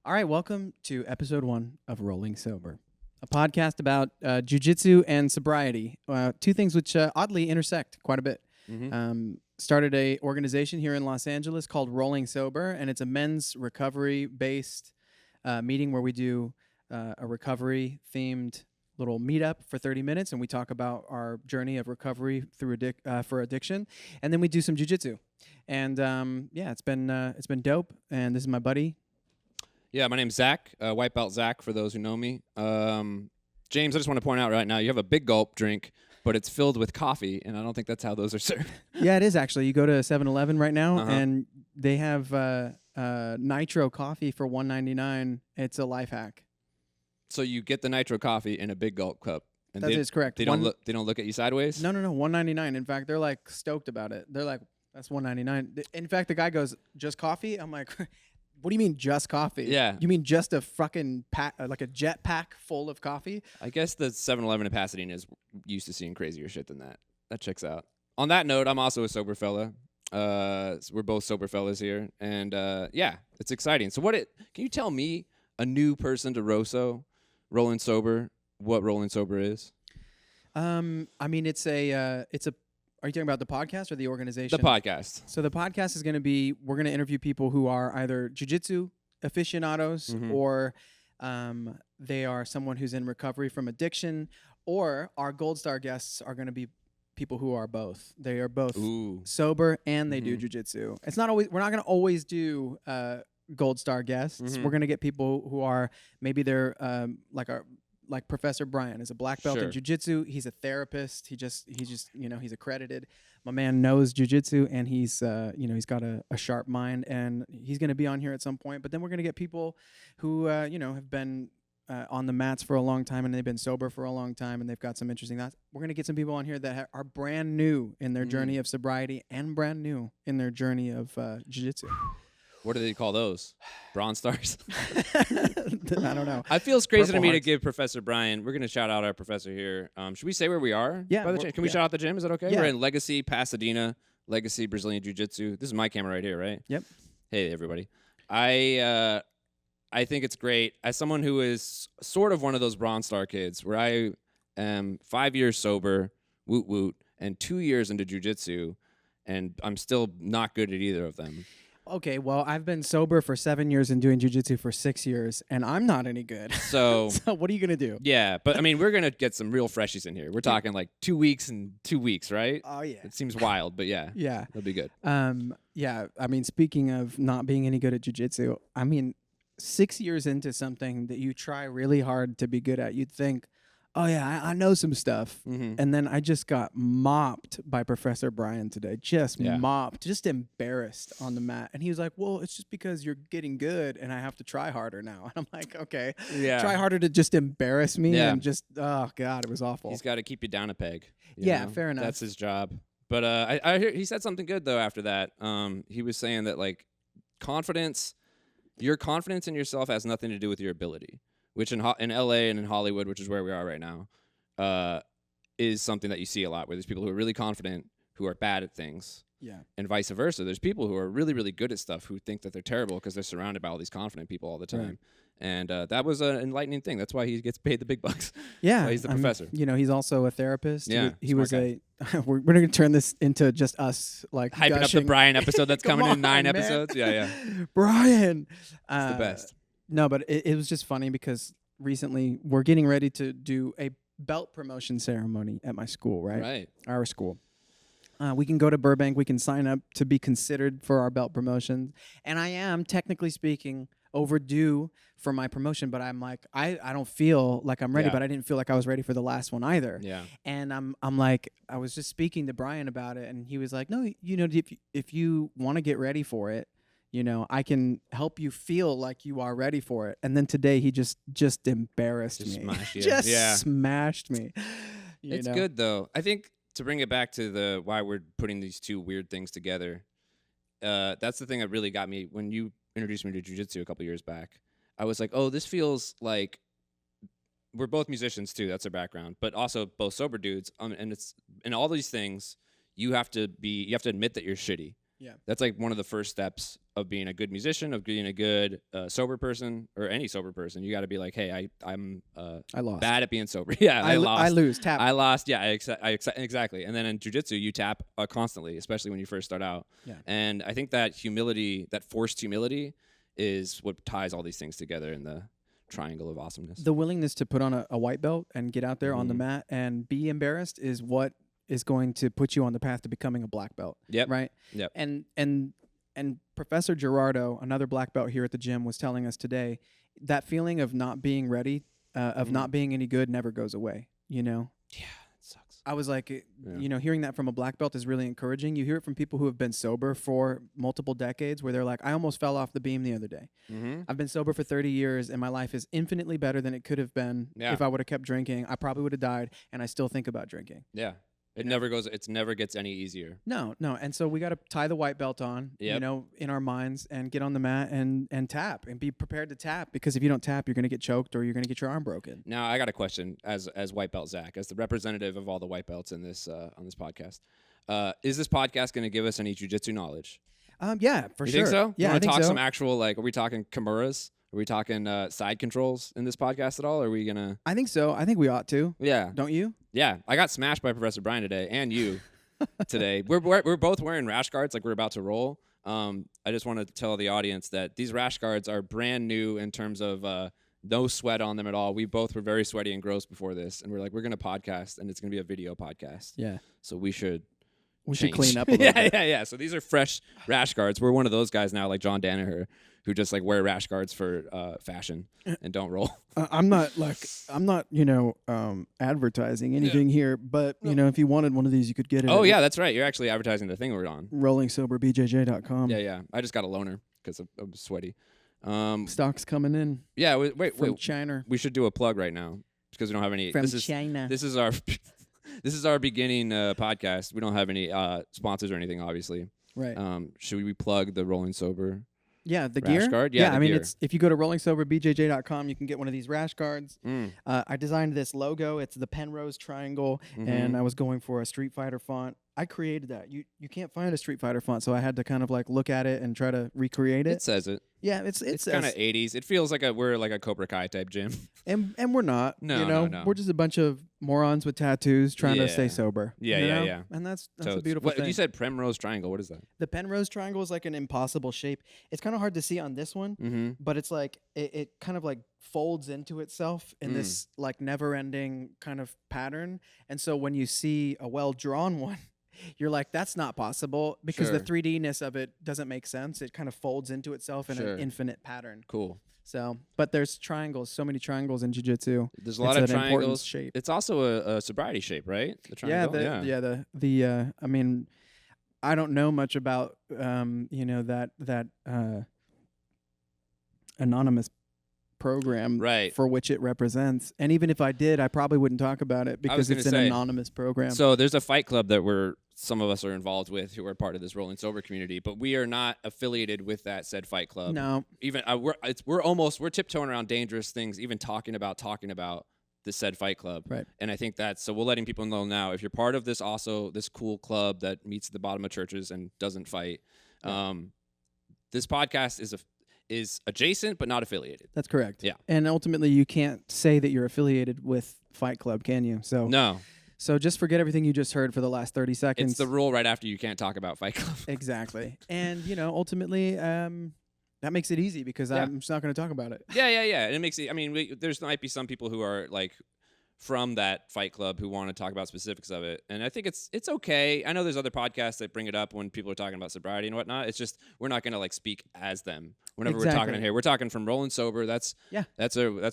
All right, welcome to episode 1 of Rolling Sober, a podcast about jiu-jitsu and sobriety, two things which oddly intersect quite a bit. Started a organization here in Los Angeles called Rolling Sober, and it's a men's recovery-based meeting where we do a recovery-themed little meetup for 30 minutes, and we talk about our journey of recovery through for addiction, and then we do some jiu-jitsu. And it's been dope, and this is my buddy. Yeah, my name's Zach, White Belt Zach, for those who know me. James, I just want to point out right now, you have a big gulp drink, but it's filled with coffee, and I don't think that's how those are served. Yeah, it is actually. You go to 7-Eleven right now, and they have nitro coffee for $1.99. It's a life hack. So you get the nitro coffee in a big gulp cup. And that is correct. They don't look at you sideways? No, $1.99. In fact, they're like stoked about it. They're like, that's $1.99. In fact, the guy goes, just coffee? I'm like... What do you mean just coffee? Yeah. You mean just a fucking pack, like a jet pack full of coffee? I guess the 7-Eleven in Pasadena is used to seeing crazier shit than that. That checks out. On that note, I'm also a sober fella. So we're both sober fellas here. And it's exciting. So can you tell me, a new person to Rosso, Rolling Sober, what Rolling Sober is? I mean, it's a are you talking about the podcast or the organization? The podcast. So the podcast is going to be, we're going to interview people who are either jiu-jitsu aficionados or they are someone who's in recovery from addiction, or our Gold Star guests are going to be people who are both. They are both sober and they do jiu-jitsu. It's not always, we're not going to always do Gold Star guests. We're going to get people who are, maybe they're like Professor Brian is a black belt in jiu-jitsu. He's a therapist. He's accredited. My man knows jiu-jitsu, and he's got a sharp mind, and he's going to be on here at some point. But then we're going to get people who have been on the mats for a long time, and they've been sober for a long time, and they've got some interesting thoughts. We're going to get some people on here that are brand new in their journey of sobriety and brand new in their journey of jiu-jitsu. What do they call those? Bronze stars? I don't know. It feels crazy to me to give Professor Brian. We're going to shout out our professor here. Should we say where we are? Yeah. Can we shout out the gym? Is that okay? Yeah. We're in Legacy, Pasadena. Legacy Brazilian Jiu-Jitsu. This is my camera right here, right? Yep. Hey, everybody. I think it's great. As someone who is sort of one of those Bronze Star kids, where I am 5 years sober, woot woot, and 2 years into jiu-jitsu, and I'm still not good at either of them. Okay, well, I've been sober for 7 years and doing jiu-jitsu for 6 years, and I'm not any good. So what are you going to do? Yeah, but I mean, we're going to get some real freshies in here. We're talking like 2 weeks and 2 weeks, right? Oh, yeah. It seems wild, but yeah. Yeah. That'll be good. Yeah, I mean, speaking of not being any good at jiu-jitsu, I mean, 6 years into something that you try really hard to be good at, you'd think, oh, yeah, I know some stuff. And then I just got mopped by Professor Brian today. Mopped, just embarrassed on the mat. And he was like, well, it's just because you're getting good and I have to try harder now. And I'm like, okay, try harder to just embarrass me and just, oh, God, it was awful. He's got to keep you down a peg. Yeah, fair enough. That's his job. But I hear he said something good, though, after that. He was saying that, like, your confidence in yourself has nothing to do with your ability. Which in LA and in Hollywood, which is where we are right now, is something that you see a lot, where there's people who are really confident who are bad at things. Yeah. And vice versa. There's people who are really, really good at stuff who think that they're terrible because they're surrounded by all these confident people all the time. Right. And that was an enlightening thing. That's why he gets paid the big bucks. Yeah. He's the professor. He's also a therapist. Yeah. He was we're going to turn this into just us, like, hyping up the Brian episode that's coming in 9 episodes. Yeah. Brian. It's the best. No, but it was just funny because recently we're getting ready to do a belt promotion ceremony at my school, right? Right. Our school. We can go to Burbank. We can sign up to be considered for our belt promotion. And I am, technically speaking, overdue for my promotion, but I'm like, I don't feel like I'm ready, but I didn't feel like I was ready for the last one either. Yeah. And I'm like, I was just speaking to Brian about it, and he was like, no, if you want to get ready for it, I can help you feel like you are ready for it. And then today he just embarrassed me. Smashed me. It's good, though. I think to bring it back to why we're putting these two weird things together, that's the thing that really got me. When you introduced me to jiu-jitsu a couple years back, I was like, oh, this feels like we're both musicians, too. That's our background. But also both sober dudes. And all these things, you have to admit that you're shitty. Yeah. That's like one of the first steps of being a good musician, of being a good sober person, or any sober person. You got to be like, hey, I'm I lost. bad at being sober. Yeah, I lost. I lose. Tap. I lost. Yeah, exactly. And then in jiu-jitsu, you tap constantly, especially when you first start out. Yeah. And I think that humility, that forced humility, is what ties all these things together in the triangle of awesomeness. The willingness to put on a white belt and get out there on the mat and be embarrassed is what is going to put you on the path to becoming a black belt. Yep. Right. Yep. And Professor Gerardo, another black belt here at the gym, was telling us today that feeling of not being ready, of not being any good, never goes away. You know. Yeah, it sucks. I was like, you know, hearing that from a black belt is really encouraging. You hear it from people who have been sober for multiple decades, where they're like, I almost fell off the beam the other day. I've been sober for 30 years, and my life is infinitely better than it could have been if I would have kept drinking. I probably would have died, and I still think about drinking. Yeah. It never gets any easier. No. And so we got to tie the white belt on, you know, in our minds and get on the mat and tap and be prepared to tap, because if you don't tap, you're going to get choked or you're going to get your arm broken. Now, I got a question as white belt Zach, as the representative of all the white belts in this on this podcast. Is this podcast going to give us any jiu-jitsu knowledge? Yeah, for you sure. You think so? Yeah, I want to talk so. some actual, like, are we talking kimuras? Are we talking side controls in this podcast at all? Or are we going to? I think so. I think we ought to. Yeah. Don't you? Yeah. I got smashed by Professor Brian today, and you today. We're both wearing rash guards like we're about to roll. I just want to tell the audience that these rash guards are brand new in terms of no sweat on them at all. We both were very sweaty and gross before this, and we're like, we're going to podcast, and it's going to be a video podcast. Yeah. So we should clean up a little bit. Yeah. So these are fresh rash guards. We're one of those guys now, like John Danaher, who just like wear rash guards for fashion and don't roll. I'm not, you know, advertising anything here, but you know, if you wanted one of these, you could get it. Oh yeah, that's right. You're actually advertising the thing we're on. RollingSoberBJJ.com. Yeah. I just got a loaner because I'm sweaty. Stock's coming in. Yeah. Wait. From China. We should do a plug right now because we don't have any. From China. This is our. This is our beginning podcast. We don't have any sponsors or anything, obviously. Right. Should we plug the Rolling Sober? Yeah, the rash gear. Guard? Yeah, I mean, gear. it's if you go to RollingSoberBJJ.com, you can get one of these rash guards. I designed this logo. It's the Penrose triangle, and I was going for a Street Fighter font. I created that. You can't find a Street Fighter font, so I had to kind of like look at it and try to recreate it. It says it. Yeah, it's kind of 80s. It feels like we're like a Cobra Kai type gym. And we're not. No, you know, no. we're just a bunch of morons with tattoos trying to stay sober. Yeah, you know? yeah. And that's So a beautiful thing. You said Penrose Triangle. What is that? The Penrose triangle is like an impossible shape. It's kind of hard to see on this one, but it's like it kind of like folds into itself in this like never-ending kind of pattern. And so when you see a well-drawn one, you're like, that's not possible, because the 3D-ness of it doesn't make sense. It kind of folds into itself in an infinite pattern. Cool. So, but there's triangles, so many triangles in jiu-jitsu. There's a lot of triangles. Shape. It's also a sobriety shape, right? The triangle. I mean, I don't know much about you know, that anonymous program for which it represents. And even if I did, I probably wouldn't talk about it because it's an anonymous program. So there's a fight club that some of us are involved with who are part of this Rolling Sober community, but we are not affiliated with that said fight club. No. Even we're tiptoeing around dangerous things, even talking about this said fight club. Right. And I think so we're letting people know now, if you're part of this cool club that meets at the bottom of churches and doesn't fight, this podcast is adjacent but not affiliated. That's correct. Yeah. And ultimately you can't say that you're affiliated with Fight Club, can you? So no. So just forget everything you just heard for the last 30 seconds. It's the rule right after you can't talk about Fight Club. Exactly. And, you know, ultimately, that makes it easy because I'm just not going to talk about it. Yeah. And it makes it, I mean, there might be some people who are like from that Fight Club who want to talk about specifics of it. And I think it's okay. I know there's other podcasts that bring it up when people are talking about sobriety and whatnot. It's just, we're not going to like speak as them. Whenever we're talking in here, we're talking from Rolling Sober. That's where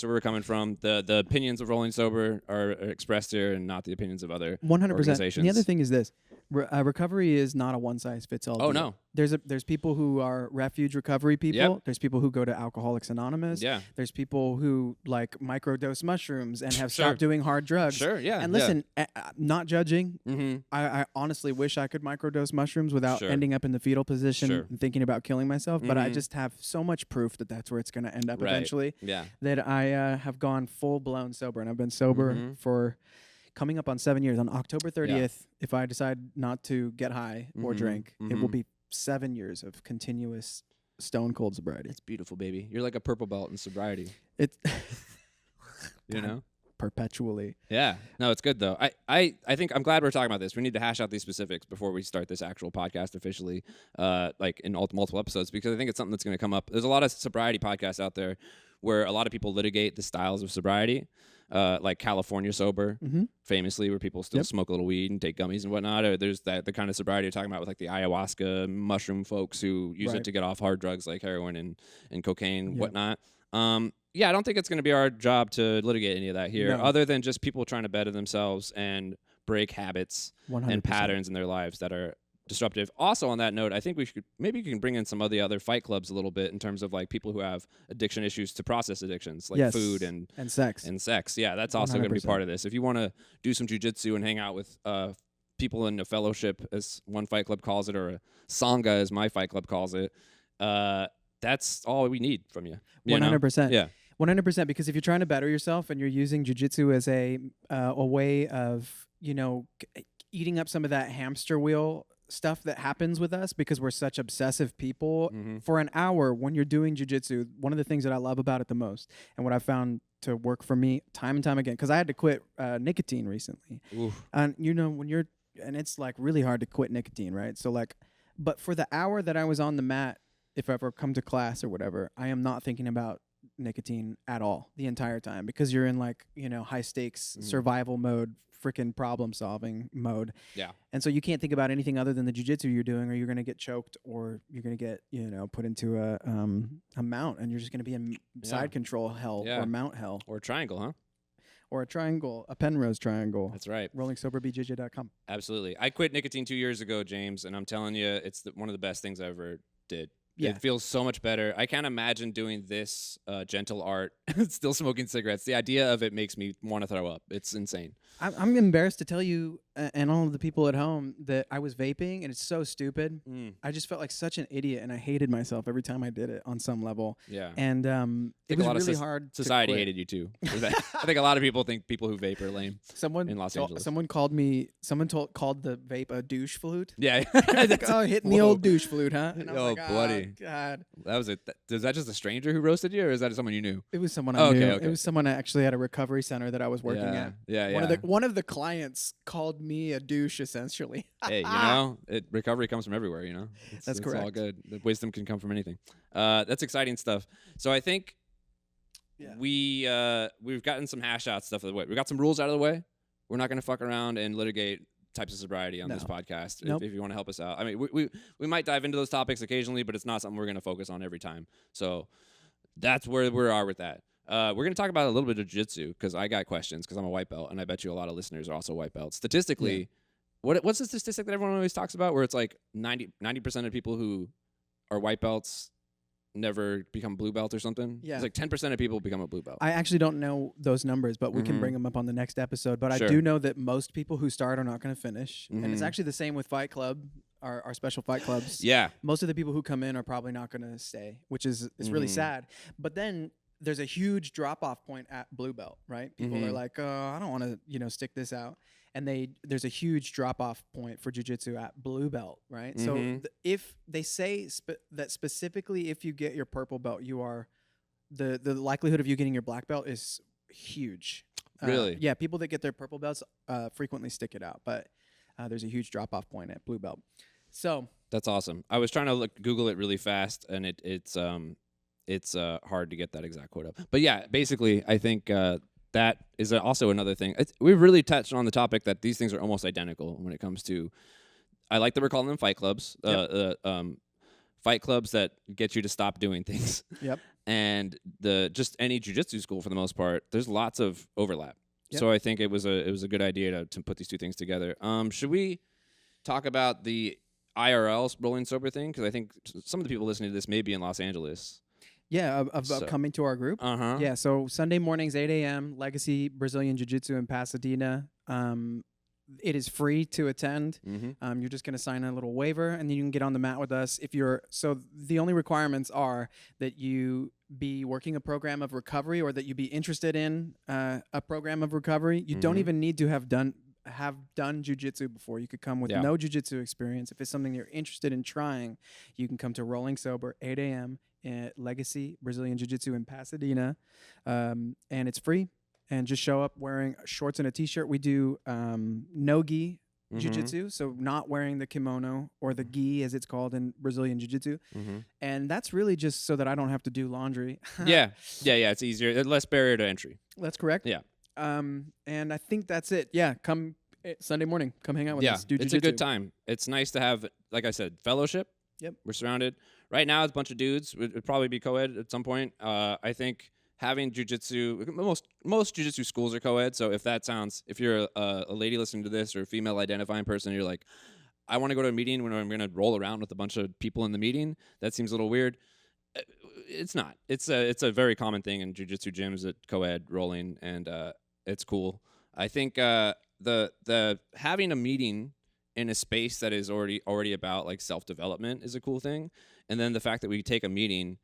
we're coming from. The opinions of Rolling Sober are expressed here, and not the opinions of other 100%. organizations. And the other thing is this: recovery is not a one size fits all. Oh no. There's people who are refuge recovery people. Yep. There's people who go to Alcoholics Anonymous. Yeah. There's people who like microdose mushrooms and have stopped doing hard drugs. Sure. Yeah. And listen, not judging. Mm-hmm. I honestly wish I could microdose mushrooms without ending up in the fetal position and thinking about killing myself. But I just have so much proof that that's where it's going to end up eventually. Yeah. That I have gone full blown sober, and I've been sober for coming up on 7 years. On October 30th, if I decide not to get high or drink, it will be 7 years of continuous stone cold sobriety. It's beautiful, baby. You're like a purple belt in sobriety. It's You know? perpetually. Yeah. No, it's good though. I think I'm glad we're talking about this. We need to hash out these specifics before we start this actual podcast officially, like in multiple episodes, because I think it's something that's going to come up. There's a lot of sobriety podcasts out there where a lot of people litigate the styles of sobriety, like California sober, famously, where people still smoke a little weed and take gummies and whatnot. Or there's the kind of sobriety you're talking about with like the ayahuasca mushroom folks who use it to get off hard drugs like heroin and cocaine and whatnot. Yeah, I don't think it's going to be our job to litigate any of that here, other than just people trying to better themselves and break habits 100%. and patterns in their lives that are disruptive. Also, on that note, I think we can bring in some of the other fight clubs a little bit in terms of like people who have addiction issues to process addictions, like food and sex. Yeah, that's also going to be 100%. part of this. If you want to do some jiu-jitsu and hang out with people in a fellowship, as one fight club calls it, or a sangha, as my fight club calls it, that's all we need from you. 100%. Yeah. 100%, because if you're trying to better yourself and you're using jiu-jitsu as a way of, eating up some of that hamster wheel stuff that happens with us because we're such obsessive people, for an hour when you're doing jiu-jitsu, one of the things that I love about it the most and what I found to work for me time and time again, because I had to quit nicotine recently. Oof. And and it's like really hard to quit nicotine, right? So like, but for the hour that I was on the mat, if I ever come to class or whatever, I am not thinking about nicotine at all the entire time, because you're in like, high stakes survival mode, freaking problem solving mode. Yeah. And so you can't think about anything other than the jiu-jitsu you're doing, or you're going to get choked, or you're going to get, put into a mount, and you're just going to be in side control hell or mount hell. Or a triangle, huh? Or a triangle, a Penrose triangle. That's right. RollingSoberBJJ.com. Absolutely. I quit nicotine 2 years ago, James, and I'm telling you, it's one of the best things I ever did. Yeah. It feels so much better. I can't imagine doing this gentle art, still smoking cigarettes. The idea of it makes me want to throw up. It's insane. I'm embarrassed to tell you and all of the people at home that I was vaping, and it's so stupid. I just felt like such an idiot, and I hated myself every time I did it on some level. Yeah. And it was really hard. Society hated you too. I think a lot of people think people who vape are lame. Someone in Los Angeles. Someone called the vape a douche flute. Yeah. Like, oh, hitting the old douche flute, huh? And I was like, buddy. Oh, God. That was it. Was that just a stranger who roasted you, or is that someone you knew? It was someone I knew. Okay. It was someone actually at a recovery center that I was working at. Yeah. One of the clients called me a douche, essentially. Hey, recovery comes from everywhere, That's correct. It's all good. The wisdom can come from anything. That's exciting stuff. So I think we've gotten some hash out stuff out of the way. We got some rules out of the way. We're not going to fuck around and litigate types of sobriety on this podcast. Nope. If you want to help us out, I mean, we might dive into those topics occasionally, but it's not something we're going to focus on every time. So that's where we are with that. We're going to talk about a little bit of jiu-jitsu because I got questions, because I'm a white belt, and I bet you a lot of listeners are also white belts. Statistically, what's the statistic that everyone always talks about, where it's like 90% of people who are white belts never become blue belt or something? Yeah. It's like 10% of people become a blue belt. I actually don't know those numbers, but we can bring them up on the next episode. But Sure. I do know that most people who start are not going to finish. And it's actually the same with Fight Club, our special fight clubs. Yeah. Most of the people who come in are probably not going to stay, which is really sad. But then there's a huge drop-off point at blue belt, right? People are like, I don't want to, stick this out. And there's a huge drop-off point for jiu-jitsu at blue belt, right? So if they say that specifically if you get your purple belt, you are the likelihood of you getting your black belt is huge. Really? Yeah, people that get their purple belts frequently stick it out, but there's a huge drop-off point at blue belt. So that's awesome. I was trying to Google it really fast, and it's hard to get that exact quote up. But yeah, basically, I think that is also another thing. We've really touched on the topic that these things are almost identical when it comes to. I like that we're calling them fight clubs. Fight clubs that get you to stop doing things. Yep. And just any jiu-jitsu school for the most part, there's lots of overlap. Yep. So I think it was a good idea to put these two things together. Should we talk about the IRL rolling sober thing? Because I think some of the people listening to this may be in Los Angeles. Yeah, of coming to our group. Uh-huh. Yeah, so Sunday mornings, 8 a.m., Legacy Brazilian Jiu-Jitsu in Pasadena. It is free to attend. You're just going to sign a little waiver, and then you can get on the mat with us. So the only requirements are that you be working a program of recovery, or that you be interested in a program of recovery. You don't even need to have done have done jujitsu before. You could come with Yeah. no jujitsu experience. If it's something you're interested in trying, you can come to Rolling Sober 8 a.m. at Legacy Brazilian Jiu-Jitsu in Pasadena, and it's free. And just show up wearing shorts and a t-shirt. We do no-gi jiu-jitsu, so not wearing the kimono or the gi as it's called in Brazilian jiu-jitsu. And that's really just so that I don't have to do laundry. Yeah. It's easier, less barrier to entry. That's correct. Yeah. And I think that's it. Yeah, come Sunday morning. Come hang out with us. Do it's jiu-jitsu. a good time. It's nice to have, like I said, fellowship. Yep. We're surrounded. Right now, it's a bunch of dudes. It'd probably be co-ed at some point. I think having jiu-jitsu, most jiu-jitsu schools are co-ed. So if you're a lady listening to this or a female identifying person, you're like, I want to go to a meeting when I'm going to roll around with a bunch of people in the meeting. That seems a little weird. It's not. It's a very common thing in jiu-jitsu gyms at co-ed rolling, and it's cool. I think the having a meeting in a space that is already about like self-development is a cool thing. And then the fact that we take a meeting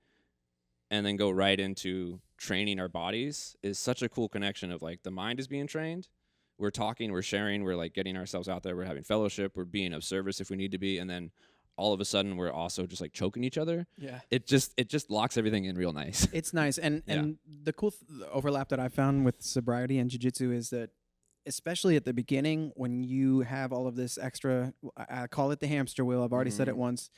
and then go right into training our bodies is such a cool connection of like the mind is being trained. We're talking, we're sharing, we're like getting ourselves out there. We're having fellowship. We're being of service if we need to be. And then all of a sudden we're also just like choking each other. Yeah. It just locks everything in real nice. It's nice. And the cool overlap that I found with sobriety and jiu-jitsu is that especially at the beginning when you have all of this extra, I call it the hamster wheel. I've already said it once.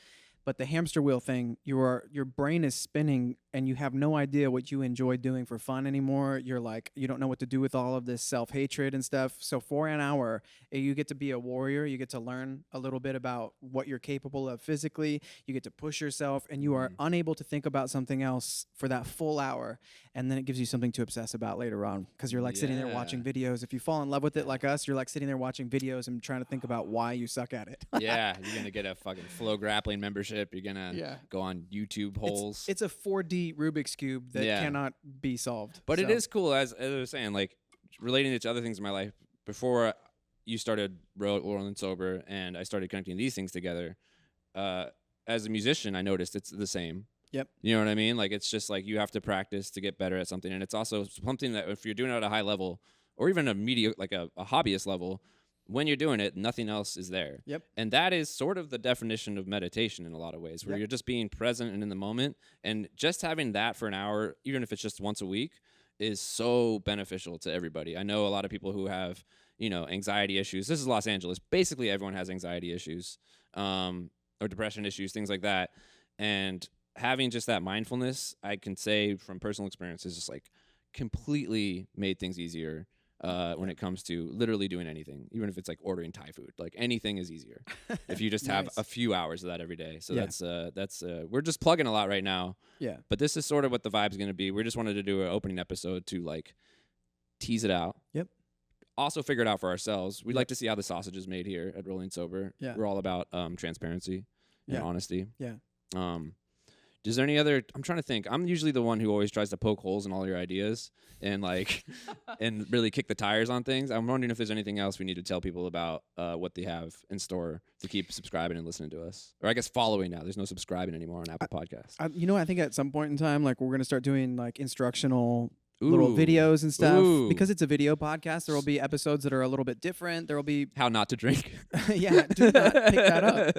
But the hamster wheel thing, your brain is spinning and you have no idea what you enjoy doing for fun anymore. You're like, you don't know what to do with all of this self-hatred and stuff. So for an hour, you get to be a warrior. You get to learn a little bit about what you're capable of physically. You get to push yourself and you are unable to think about something else for that full hour. And then it gives you something to obsess about later on because you're like sitting there watching videos. If you fall in love with it like us, you're like sitting there watching videos and trying to think about why you suck at it. Yeah, you're going to get a fucking Flow Grappling membership. You're going to go on YouTube holes. It's a 4D Rubik's Cube that cannot be solved. But it is cool, as I was saying, like relating it to other things in my life. Before you started rolling sober and I started connecting these things together, as a musician, I noticed it's the same. Yep. You know what I mean? Like, it's just like you have to practice to get better at something. And it's also something that if you're doing it at a high level or even a hobbyist level, when you're doing it, nothing else is there. Yep. And that is sort of the definition of meditation in a lot of ways, where you're just being present and in the moment. And just having that for an hour, even if it's just once a week, is so beneficial to everybody. I know a lot of people who have, anxiety issues. This is Los Angeles. Basically, everyone has anxiety issues or depression issues, things like that. And having just that mindfulness, I can say from personal experience, is just like completely made things easier when it comes to literally doing anything, even if it's like ordering Thai food. Like anything is easier if you just have a few hours of that every day. So that's we're just plugging a lot right now. Yeah. But this is sort of what the vibe's going to be. We just wanted to do an opening episode to like tease it out. Yep. Also figure it out for ourselves. We'd like to see how the sausage is made here at Rolling Sober. Yeah. We're all about transparency and honesty. Yeah. Is there any other? I'm trying to think. I'm usually the one who always tries to poke holes in all your ideas and like, and really kick the tires on things. I'm wondering if there's anything else we need to tell people about what they have in store to keep subscribing and listening to us, or I guess following now. There's no subscribing anymore on Apple Podcasts. I think at some point in time, like we're gonna start doing like instructional little videos and stuff. Because it's a video podcast, there will be episodes that are a little bit different. There will be how not to drink. Yeah, do not pick that up.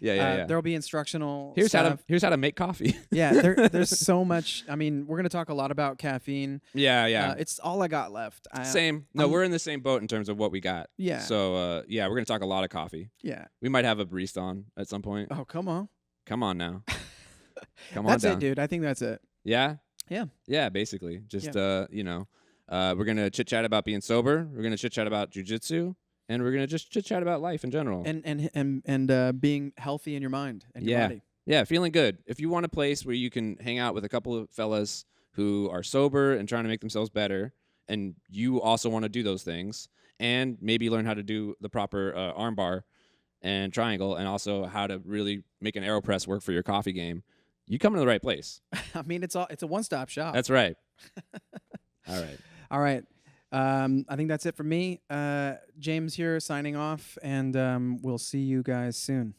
Yeah. There will be instructional. Here's stuff. Here's how to make coffee. Yeah, there's so much. I mean, we're gonna talk a lot about caffeine. Yeah. It's all I got left. Same. No, we're in the same boat in terms of what we got. Yeah. So we're gonna talk a lot of coffee. Yeah. We might have a barista on at some point. Oh, come on. Come on now. Come on That's down. it, dude. I think that's it. Yeah. Yeah. Yeah, basically. Just we're going to chit chat about being sober, we're going to chit chat about jiu-jitsu, and we're going to just chit chat about life in general. And being healthy in your mind and your body. Yeah, feeling good. If you want a place where you can hang out with a couple of fellas who are sober and trying to make themselves better, and you also want to do those things, and maybe learn how to do the proper arm bar and triangle, and also how to really make an AeroPress work for your coffee game, you come to the right place. I mean, it's a one-stop shop. That's right. All right. I think that's it for me. James here signing off, and we'll see you guys soon.